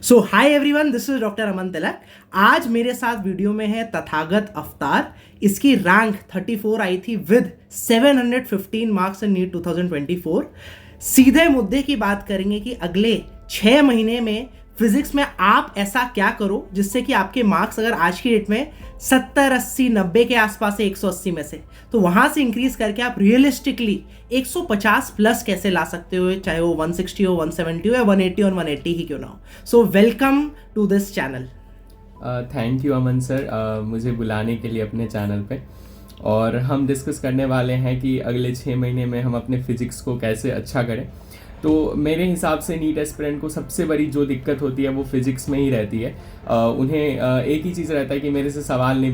So hi everyone, this is doctor Aman Tilak. आज मेरे साथ वीडियो में है तथागत अवतार। इसकी रैंक 34 आई थी विद 715 मार्क्स इन नीट 2024। सीधे मुद्दे की बात करेंगे कि अगले 6 महीने में फिजिक्स में आप ऐसा क्या करो जिससे कि आपके मार्क्स अगर आज की डेट में 70, 80, 90 के आसपास है 180 में से, तो वहां से इंक्रीज करके आप रियलिस्टिकली 150 प्लस कैसे ला सकते हो, चाहे वो 160 हो, 170 हो या 180 और 180 ही क्यों ना हो। So welcome to this channel. Thank you Aman sir, मुझे बुलाने के लिए अपने चैनल पे। और हम डिस्कस करने वाले हैं कि अगले 6 महीने में हम अपने फिजिक्स को कैसे अच्छा करें। तो मेरे हिसाब से नीट एस्पिरेंट को सबसे बड़ी जो दिक्कत होती है वो फिज़िक्स में ही रहती है। उन्हें एक ही चीज़ रहता है कि मेरे से सवाल नहीं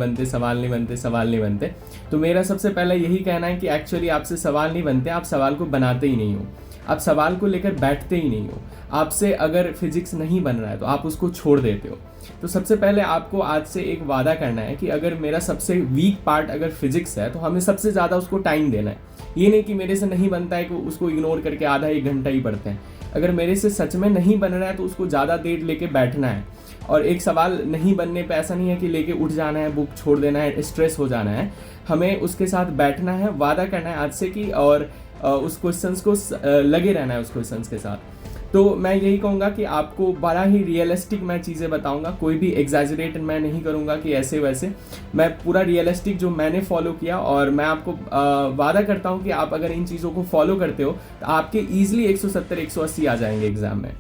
बनते। तो मेरा सबसे पहला यही कहना है कि एक्चुअली आपसे सवाल नहीं बनते, आप सवाल को बनाते ही नहीं हो, आप सवाल को लेकर बैठते ही नहीं हो। आपसे अगर फिजिक्स नहीं बन रहा है तो आप उसको छोड़ देते हो। तो सबसे पहले आपको आज से एक वादा करना है कि अगर मेरा सबसे वीक पार्ट अगर फिजिक्स है तो हमें सबसे ज़्यादा उसको टाइम देना है। ये नहीं कि मेरे से नहीं बनता है कि उसको इग्नोर करके आधा 1 घंटा ही पढ़ते हैं। अगर मेरे से सच में नहीं बन रहा है तो उसको ज़्यादा देर लेके बैठना है। और एक सवाल नहीं बनने पे ऐसा नहीं है कि लेके उठ जाना है, बुक छोड़ देना है, स्ट्रेस हो जाना है। हमें उसके साथ बैठना है, वादा करना है आज से कि और उस क्वेश्चंस को लगे रहना है उस क्वेश्चंस के साथ। तो मैं यही कहूँगा कि आपको बड़ा ही रियलिस्टिक मैं चीज़ें बताऊँगा, कोई भी एग्जैजरेट मैं नहीं करूँगा कि ऐसे वैसे। मैं पूरा रियलिस्टिक जो मैंने फॉलो किया, और मैं आपको वादा करता हूँ कि आप अगर इन चीज़ों को फॉलो करते हो तो आपके ईजिली 170 180 आ जाएंगे एग्जाम में।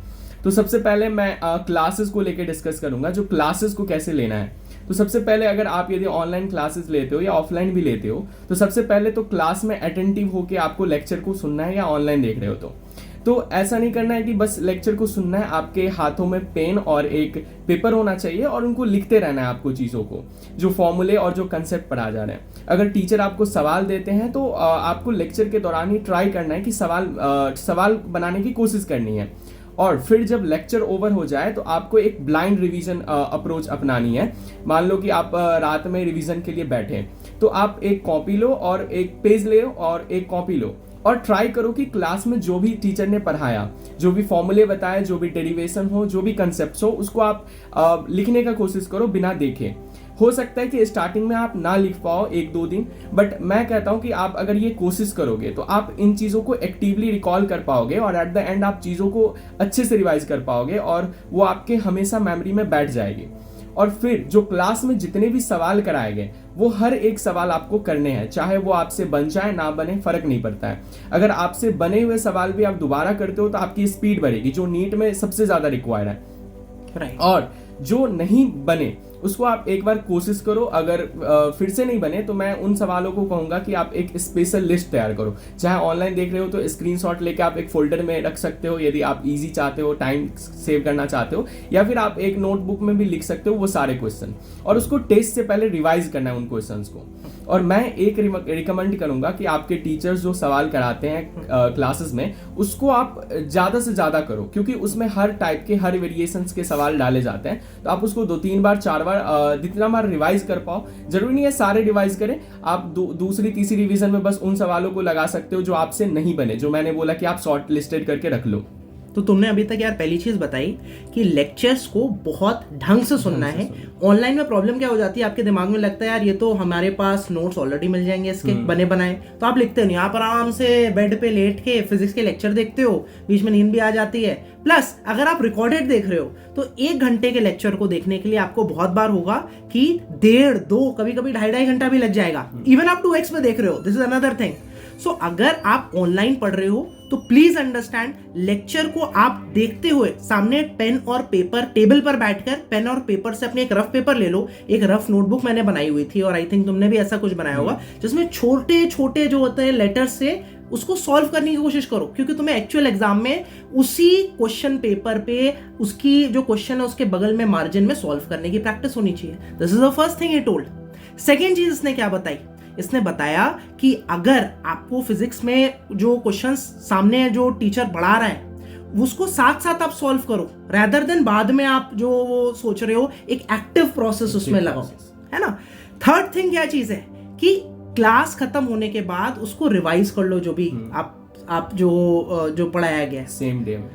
तो सबसे पहले मैं क्लासेस को लेकर डिस्कस करूँगा, जो क्लासेस को कैसे लेना है। तो सबसे पहले अगर आप यदि ऑनलाइन क्लासेस लेते हो या ऑफलाइन भी लेते हो तो सबसे पहले तो क्लास में अटेंटिव होकर आपको लेक्चर को सुनना है, या ऑनलाइन देख रहे हो तो ऐसा नहीं करना है कि बस लेक्चर को सुनना है। आपके हाथों में पेन और एक पेपर होना चाहिए और उनको लिखते रहना है आपको, चीज़ों को, जो फॉर्मूले और जो कंसेप्ट पढ़ा जा रहे हैं। अगर टीचर आपको सवाल देते हैं तो आपको लेक्चर के दौरान ही ट्राई करना है कि सवाल बनाने की कोशिश करनी है। और फिर जब लेक्चर ओवर हो जाए तो आपको एक ब्लाइंड रिवीजन अप्रोच अपनानी है। मान लो कि आप रात में रिवीजन के लिए बैठे, तो आप एक कॉपी लो और एक पेज ले और एक कॉपी लो और ट्राई करो कि क्लास में जो भी टीचर ने पढ़ाया, जो भी फॉर्मूले बताए, जो भी डेरिवेशन हो, जो भी कंसेप्ट हो, उसको आप लिखने का कोशिश करो बिना देखे। हो सकता है कि स्टार्टिंग में आप ना लिख पाओ 1-2 दिन, बट मैं कहता हूं कि आप अगर ये कोशिश करोगे तो आप इन चीज़ों को एक्टिवली रिकॉल कर पाओगे और एट द एंड आप चीज़ों को अच्छे से रिवाइज कर पाओगे और वो आपके हमेशा मेमोरी में बैठ जाएगी। और फिर जो क्लास में जितने भी सवाल कराए गए वो हर एक सवाल आपको करने हैं, चाहे वो आपसे बन जाए ना बने, फर्क नहीं पड़ता है। अगर आपसे बने हुए सवाल भी आप दोबारा करते हो तो आपकी स्पीड बढ़ेगी, जो नीट में सबसे ज्यादा रिक्वायर्ड है। और जो नहीं बने उसको आप एक बार कोशिश करो। अगर फिर से नहीं बने तो मैं उन सवालों को कहूंगा कि आप एक स्पेशल लिस्ट तैयार करो। चाहे ऑनलाइन देख रहे हो तो स्क्रीनशॉट लेके आप एक फोल्डर में रख सकते हो यदि आप इजी चाहते हो, टाइम सेव करना चाहते हो, या फिर आप एक नोटबुक में भी लिख सकते हो वो सारे क्वेश्चन, और उसको टेस्ट से पहले रिवाइज करना है उन क्वेश्चंस को। और मैं एक रिकमेंड करूंगा कि आपके टीचर्स जो सवाल कराते हैं क्लासेस में उसको आप ज़्यादा से ज़्यादा करो, क्योंकि उसमें हर टाइप के, हर वेरिएशंस के सवाल डाले जाते हैं। तो आप उसको 2-3 बार 4 बार जितना बार रिवाइज कर पाओ। जरूरी नहीं है सारे रिवाइज करें, आप दूसरी तीसरी रिवीजन में बस उन सवालों को लगा सकते हो जो आपसे नहीं बने, जो मैंने बोला कि आप शॉर्ट लिस्टेड करके रख लो। तो तुमने अभी तक यार पहली चीज बताई कि लेक्चर्स को बहुत ढंग से सुनना है। ऑनलाइन में प्रॉब्लम क्या हो जाती है, आपके दिमाग में लगता है यार ये तो हमारे पास नोट्स ऑलरेडी मिल जाएंगे इसके बने बनाए, तो आप लिखते नहीं, आप आराम से बेड पे लेट के फिजिक्स के लेक्चर देखते हो, बीच में नींद भी आ जाती है। प्लस अगर आप रिकॉर्डेड देख रहे हो तो 1 घंटे के लेक्चर को देखने के लिए आपको बहुत बार होगा कि 1.5-2, कभी कभी 2.5 घंटा भी लग जाएगा। इवन आप 2x में देख रहे हो, दिस इज अनदर थिंग। सो अगर आप ऑनलाइन पढ़ रहे हो तो प्लीज अंडरस्टैंड, लेक्चर को आप देखते हुए सामने पेन और पेपर, टेबल पर बैठकर पेन और पेपर से अपने एक रफ पेपर ले लो। एक रफ नोटबुक मैंने बनाई हुई थी और आई थिंक तुमने भी ऐसा कुछ बनाया होगा, जिसमें छोटे छोटे जो होते हैं लेटर्स से उसको सॉल्व करने की कोशिश करो, क्योंकि तुम्हें एक्चुअल एग्जाम में उसी क्वेश्चन पेपर पे उसकी जो क्वेश्चन है उसके बगल में मार्जिन में सॉल्व करने की प्रैक्टिस होनी चाहिए। This is the first thing he told. Second चीज इसने क्या बताई, इसने बताया कि अगर आपको फिजिक्स में जो क्वेश्चंस सामने जो टीचर पढ़ा रहा है उसको साथ साथ आप सॉल्व करो, रैदर देन बाद में आप जो वो सोच रहे हो एक एक्टिव प्रोसेस उसमें लगाओ, है ना। थर्ड थिंग क्या चीज है कि क्लास खत्म होने के बाद उसको रिवाइज कर लो, जो भी आप जो पढ़ाया गया सेम डे में।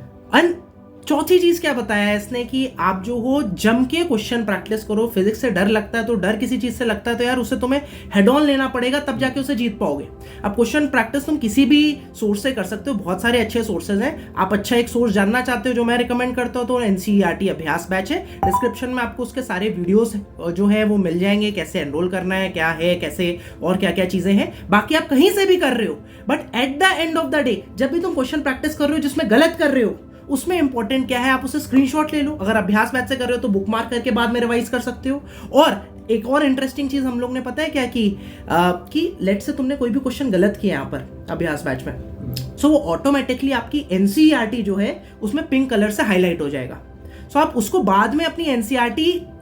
चौथी चीज क्या बताया है इसने कि आप जो हो जम के क्वेश्चन प्रैक्टिस करो। फिजिक्स से डर लगता है तो डर किसी चीज से लगता है तो यार उसे तुम्हें हेड ऑन लेना पड़ेगा, तब जाके उसे जीत पाओगे। अब क्वेश्चन प्रैक्टिस तुम किसी भी सोर्स से कर सकते हो, बहुत सारे अच्छे सोर्सेज हैं। आप अच्छा एक सोर्स जानना चाहते हो जो मैं रिकमेंड करता हूँ तो NCERT अभ्यास बैच है, डिस्क्रिप्शन में आपको उसके सारे वीडियोस जो है वो मिल जाएंगे, कैसे एनरोल करना है, क्या है, कैसे और क्या क्या चीजें हैं। बाकी आप कहीं से भी कर रहे हो, but at the end of the day जब भी तुम क्वेश्चन प्रैक्टिस कर रहे हो जिसमें गलत कर रहे हो, उसमें इंपॉर्टेंट क्या है, आप उसे स्क्रीनशॉट ले लो। अगर अभ्यास बैच से कर रहे हो तो बुकमार्क करके बाद में रिवाइज कर सकते हो। और एक और इंटरेस्टिंग चीज हम लोग ने पता है क्या कि लेट से तुमने कोई भी क्वेश्चन गलत किया यहाँ पर अभ्यास बैच में, सो वो ऑटोमेटिकली आपकी NCERT जो है उसमें पिंक कलर से हाईलाइट हो जाएगा। सो आप उसको बाद में अपनी NCERT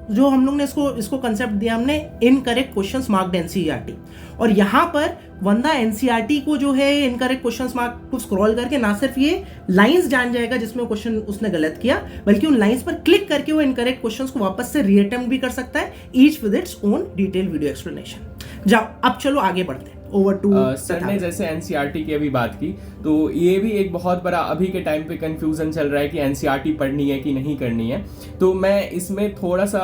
जो हम लोग ने इसको कंसेप्ट दिया हमने, इनकरेक्ट क्वेश्चंस मार्क्ड NCERT, और यहाँ पर बंदा NCERT को जो है इनकरेक्ट क्वेश्चंस मार्क को स्क्रॉल करके ना सिर्फ ये लाइंस जान जाएगा जिसमें क्वेश्चन उसने गलत किया, बल्कि उन लाइंस पर क्लिक करके वो इनकरेक्ट क्वेश्चंस को वापस से रीअटेम्प्ट भी कर सकता है, each with its own detail video explanation. जाओ अब चलो आगे बढ़ते हैं। ओवर टू सर ने जैसे NCERT की अभी बात की, तो ये भी एक बहुत बड़ा अभी के टाइम पे कंफ्यूजन चल रहा है कि NCERT पढ़नी है कि नहीं करनी है। तो मैं इसमें थोड़ा सा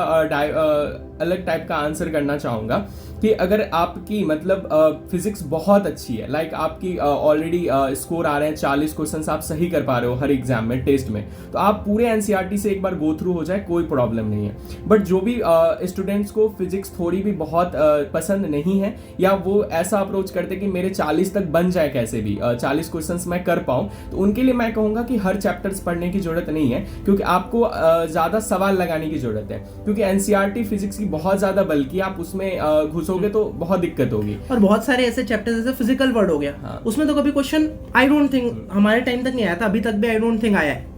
अलग टाइप का आंसर करना चाहूँगा कि अगर आपकी मतलब फिजिक्स बहुत अच्छी है, लाइक आपकी ऑलरेडी स्कोर आ रहे हैं 40 क्वेश्चंस आप सही कर पा रहे हो हर एग्जाम में, टेस्ट में, तो आप पूरे NCERT से एक बार गो थ्रू हो जाए, कोई प्रॉब्लम नहीं है। बट जो भी स्टूडेंट्स को फिजिक्स थोड़ी भी बहुत पसंद नहीं है, या वो ऐसा अप्रोच करते कि मेरे 40 तक बन जाए कैसे भी, 40 क्वेश्चंस मैं कर पाऊँ, तो उनके लिए मैं कहूँगा कि हर चैप्टर्स पढ़ने की जरूरत नहीं है, क्योंकि आपको ज़्यादा सवाल लगाने की जरूरत है, क्योंकि NCERT फिजिक्स की बहुत ज़्यादा बल्कि आप उसमें घुसोगे तो बहुत दिक्कत होगी। और बहुत सारे ऐसे चैप्टर्स जैसे फिजिकल वर्ड हो गया, हाँ। उसमें तो कभी क्वेश्चन आई डोंट थिंक हमारे टाइम तक नहीं आया था, अभी तक भी आई डोंट थिंक आया है।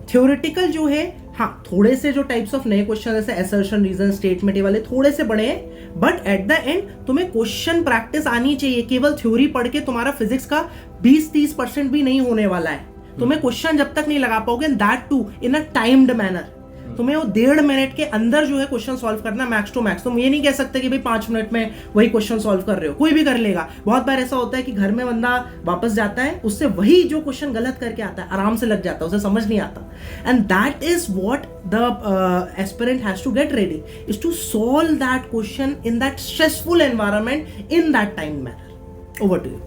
थ्योरेटिकल जो है, हाँ थोड़े से जो टाइप्स ऑफ नए क्वेश्चन जैसे असर्शन, रीजन, स्टेटमेंट वाले थोड़े से बड़े हैं, बट एट द एंड तुम्हें क्वेश्चन प्रैक्टिस आनी चाहिए। केवल थ्योरी पढ़ के तुम्हारा फिजिक्स का 20-30% भी नहीं होने वाला है। तुम्हें क्वेश्चन जब तक नहीं लगा पाओगे, that to in a timed manner, तुम्हें वो 1.5 मिनट के अंदर जो है क्वेश्चन सॉल्व करना मैक्स टू मैक्स। तुम ये नहीं कह सकते कि भाई 5 मिनट में वही क्वेश्चन सॉल्व कर रहे हो, कोई भी कर लेगा। बहुत बार ऐसा होता है कि घर में बंदा वापस जाता है, उससे वही जो क्वेश्चन गलत करके आता है आराम से लग जाता है, उसे समझ नहीं आता। And that is what the aspirant has to get ready, is to solve that question in that stressful environment in that time manner. Over to you.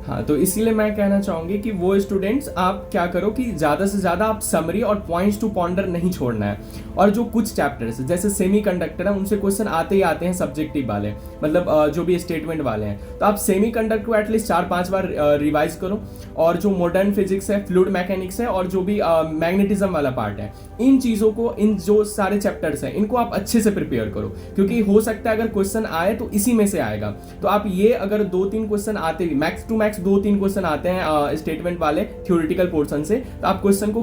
हाँ, तो इसीलिए मैं कहना चाहूंगी कि वो स्टूडेंट्स आप क्या करो कि ज़्यादा से ज़्यादा आप समरी और पॉइंट्स टू पॉन्डर नहीं छोड़ना है। और जो कुछ चैप्टर्स जैसे सेमीकंडक्टर है, उनसे क्वेश्चन आते ही आते हैं सब्जेक्टिव वाले, मतलब जो भी स्टेटमेंट वाले हैं, तो आप सेमीकंडक्टर को एटलीस्ट 4-5 बार रिवाइज करो। और जो मॉडर्न फिजिक्स है, फ्लूइड मैकेनिक्स है, और जो भी मैग्नेटिज्म वाला पार्ट है, इन चीज़ों को, इन जो सारे चैप्टर्स हैं, इनको आप अच्छे से प्रिपेयर करो, क्योंकि हो सकता है अगर क्वेश्चन आए तो इसी में से आएगा। तो आप ये अगर 2-3 क्वेश्चन आते भी, मैक्स टू मैक्स 2-3 क्वेश्चन आते हैं स्टेटमेंट वाले थ्योरेटिकल पोर्शन से, तो आप क्वेश्चन को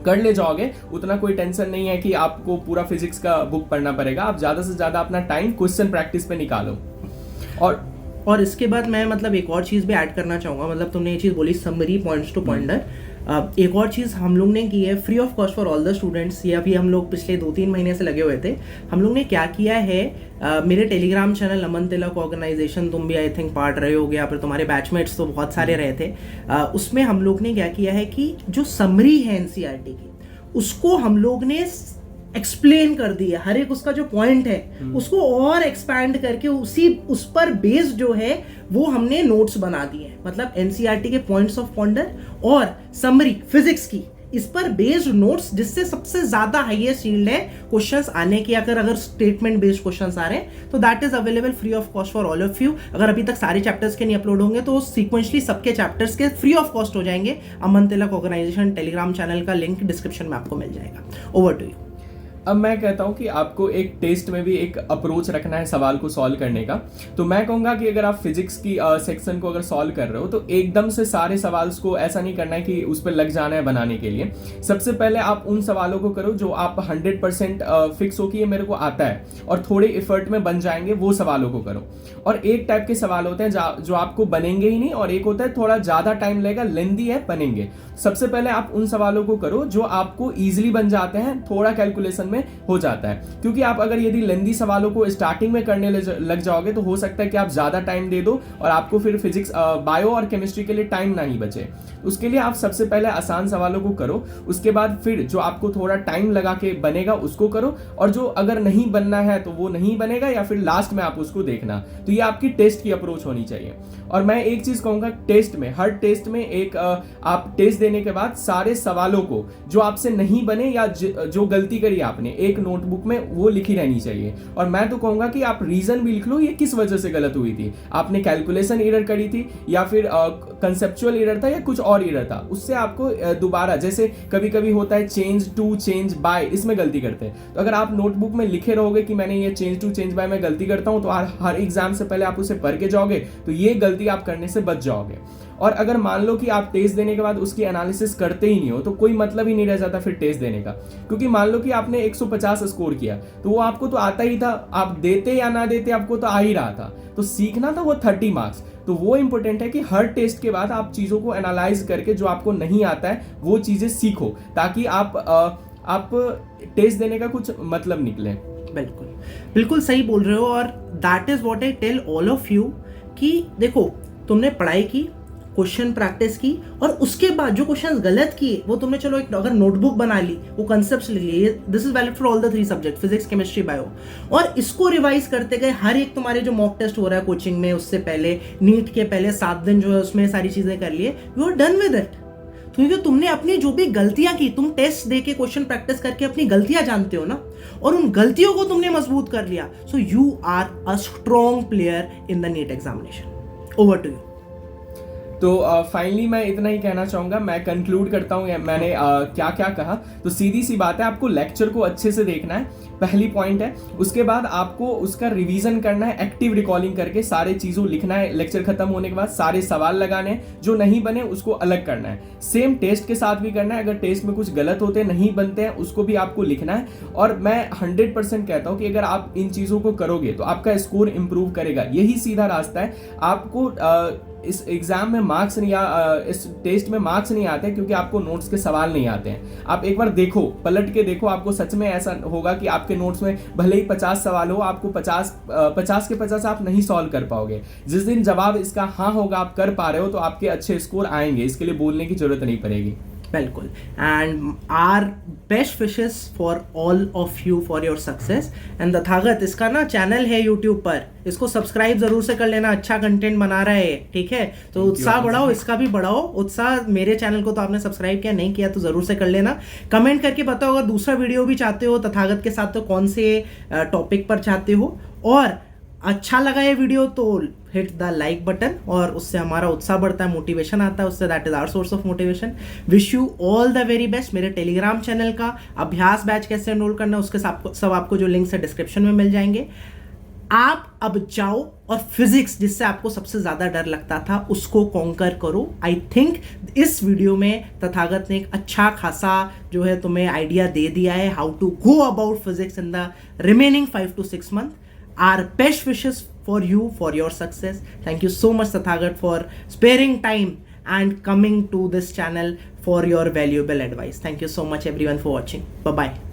कर ले जाओगे, उतना कोई टेंशन नहीं है कि आपको पूरा फिजिक्स का बुक पढ़ना पड़ेगा। आप ज़्यादा से ज़्यादा अपना टाइम क्वेश्चन प्रैक्टिस पे निकालो। और इसके बाद मैं मतलब एक और चीज़ भी ऐड करना चाहूँगा, मतलब तुमने ये चीज़ बोली समरी, पॉइंट्स टू पॉइंटर, एक और चीज़ हम लोग ने की है free of cost for all the students. ये अभी हम लोग पिछले 2-3 महीने से लगे हुए थे। हम लोग ने क्या किया है, मेरे टेलीग्राम चैनल अमन तिलक ऑर्गेनाइजेशन, तुम भी आई थिंक पार्ट रहे होगे, या फिर तुम्हारे बैचमेट्स तो बहुत सारे रहे थे, उसमें हम लोग ने क्या किया है कि जो समरी है NCERT की, उसको हम लोग ने एक्सप्लेन कर दिया। हर एक उसका जो पॉइंट है उसको और एक्सपैंड करके उस पर बेस्ड जो है वो हमने नोट्स बना दिए हैं। मतलब NCERT के पॉइंट्स ऑफ पॉन्डर और समरी फिजिक्स की, इस पर बेस्ड नोट्स, जिससे सबसे ज्यादा हाईएस्ट यील्ड है क्वेश्चंस आने की। अगर स्टेटमेंट बेस्ड क्वेश्चंस आ रहे हैं तो that is available free of cost for all of you. अगर अभी तक सारे चैप्टर्स के नहीं अपलोड होंगे तो सीक्वेंशली सबके चैप्टर्स के फ्री ऑफ कॉस्ट हो जाएंगे। Aman Tilak organization Telegram channel का लिंक डिस्क्रिप्शन में आपको मिल जाएगा। Over to you. अब मैं कहता हूँ कि आपको एक टेस्ट में भी एक अप्रोच रखना है सवाल को सॉल्व करने का। तो मैं कहूँगा कि अगर आप फिजिक्स की सेक्शन को अगर सॉल्व कर रहे हो तो एकदम से सारे सवाल्स को ऐसा नहीं करना है कि उस पर लग जाना है बनाने के लिए। सबसे पहले आप उन सवालों को करो जो आप 100% फिक्स हो कि ये मेरे को आता है और थोड़े एफर्ट में बन जाएंगे, वो सवालों को करो। और एक टाइप के सवाल होते हैं जो आपको बनेंगे ही नहीं, और एक होता है थोड़ा ज़्यादा टाइम लगेगा, लेंदी है, बनेंगे। सबसे पहले आप उन सवालों को करो जो आपको ईजिली बन जाते हैं, थोड़ा कैलकुलेशन में हो जाता है, क्योंकि आप अगर यदि लेंदी सवालों को स्टार्टिंग में करने लग जाओगे तो हो सकता है कि आप ज़्यादा टाइम दे दो और आपको फिर फिजिक्स, बायो और केमिस्ट्री के लिए टाइम ना ही बचे। उसके लिए आप सबसे पहले आसान सवालों को करो, उसके बाद फिर जो आपको थोड़ा टाइम लगा के बनेगा उसको करो, और जो अगर नहीं बनना है तो वो नहीं बनेगा, या फिर लास्ट में आप उसको देखना। तो ये आपकी टेस्ट की अप्रोच होनी चाहिए। और मैं एक चीज कहूंगा, टेस्ट में, हर टेस्ट में एक आप टेस्ट देने के बाद सारे सवालों को जो आपसे नहीं बने या जो गलती करी आपने, एक नोटबुक में वो लिखी रहनी चाहिए। और मैं तो कहूंगा कि आप रीजन भी लिख लो, ये किस वजह से गलत हुई थी, आपने कैलकुलेशन एरर करी थी या फिर कंसेप्चुअल एरर था या कुछ और एरर था, उससे आपको दोबारा, जैसे कभी कभी होता है चेंज टू चेंज बाय, इसमें गलती करते हैं। तो अगर आप नोटबुक में लिखे रहोगे कि मैंने ये चेंज टू चेंज बाय में गलती करता हूं, तो हर एग्जाम से पहले आप उसे पढ़ के जाओगे तो ये गलती आप करने से बच जाओगे। और अगर मान लो कि आप टेस्ट देने के बाद उसकी एनालिसिस करते ही नहीं हो, तो कोई मतलब ही नहीं रह जाता फिर टेस्ट देने का। क्योंकि मान लो कि आपने 150 स्कोर किया तो वो आपको तो आता ही था, आप देते या ना देते आपको तो आ ही रहा था, तो सीखना था वो 30 मार्क्स। तो वो इंपॉर्टेंट है कि हर टेस्ट के बाद आप चीजों को एनालाइज करके जो आपको नहीं आता है वो चीजें सीखो, ताकि आप टेस्ट देने का कुछ मतलब निकले। बिल्कुल बिल्कुल सही बोल रहे हो। और that is what I tell all of you कि देखो, तुमने पढ़ाई की, क्वेश्चन प्रैक्टिस की, और उसके बाद जो क्वेश्चंस गलत किए वो तुमने, चलो एक अगर नोटबुक बना ली, वो कंसेप्ट्स लिख लिए, this is valid for all the 3 subject, physics chemistry bio, और इसको रिवाइज करते गए। हर एक तुम्हारे जो मॉक टेस्ट हो रहा है कोचिंग में, उससे पहले, नीट के पहले 7 दिन जो है उसमें सारी चीजें कर लिए, you are done with it. क्योंकि तुमने अपनी जो भी गलतियां की, तुम टेस्ट दे के क्वेश्चन प्रैक्टिस करके अपनी गलतियां जानते हो ना, और उन गलतियों को तुमने मजबूत कर लिया। So you are a strong player in the NEET examination. Over to you. तो फाइनली मैं इतना ही कहना चाहूँगा, मैं कंक्लूड करता हूँ मैंने क्या क्या कहा। तो सीधी सी बात है, आपको लेक्चर को अच्छे से देखना है, पहली पॉइंट है। उसके बाद आपको उसका रिवीजन करना है, एक्टिव रिकॉलिंग करके सारे चीज़ों लिखना है। लेक्चर खत्म होने के बाद सारे सवाल लगाने हैं, जो नहीं बने उसको अलग करना है। सेम टेस्ट के साथ भी करना है, अगर टेस्ट में कुछ गलत होते नहीं बनते हैं उसको भी आपको लिखना है। और मैं 100% कहता हूँ कि अगर आप इन चीज़ों को करोगे तो आपका स्कोर इंप्रूव करेगा। यही सीधा रास्ता है। आपको इस एग्जाम में मार्क्स नहीं इस टेस्ट में मार्क्स नहीं आते क्योंकि आपको नोट्स के सवाल नहीं आते हैं। आप एक बार देखो, पलट के देखो, आपको सच में ऐसा होगा कि आपके नोट्स में भले ही 50 सवाल हो, आपको 50 के 50 आप नहीं सॉल्व कर पाओगे। जिस दिन जवाब इसका हाँ होगा, आप कर पा रहे हो, तो आपके अच्छे स्कोर आएंगे, इसके लिए बोलने की जरूरत नहीं पड़ेगी। बिल्कुल। And our best wishes for all of you for your success. And Tathagat, इसका ना चैनल है यूट्यूब पर, इसको सब्सक्राइब जरूर से कर लेना, अच्छा कंटेंट बना रहा है, ठीक है? तो उत्साह बढ़ाओ, इसका भी बढ़ाओ उत्साह। मेरे चैनल को तो आपने सब्सक्राइब किया, नहीं किया तो जरूर से कर लेना। कमेंट करके बताओ अगर दूसरा वीडियो भी चाहते हो तथागत के साथ, तो कौन से टॉपिक पर चाहते हो। और अच्छा लगा ये वीडियो तो हिट द लाइक बटन, और उससे हमारा उत्साह बढ़ता है, मोटिवेशन आता है उससे, that is our source of motivation. Wish you all the very best. मेरे टेलीग्राम चैनल का अभ्यास बैच कैसे एनरोल करना है उसके सब आपको जो लिंक्स है डिस्क्रिप्शन में मिल जाएंगे। आप अब जाओ और फिजिक्स, जिससे आपको सबसे ज्यादा डर लगता था, उसको कॉन्कर करो। आई थिंक इस वीडियो में तथागत ने एक अच्छा खासा जो है तुम्हें आइडिया दे दिया है, how to go about physics in the remaining 5 to 6 months. Our best wishes for you, for your success. Thank you so much, Tathagat, for sparing time and coming to this channel for your valuable advice. Thank you so much, everyone, for watching. Bye-bye.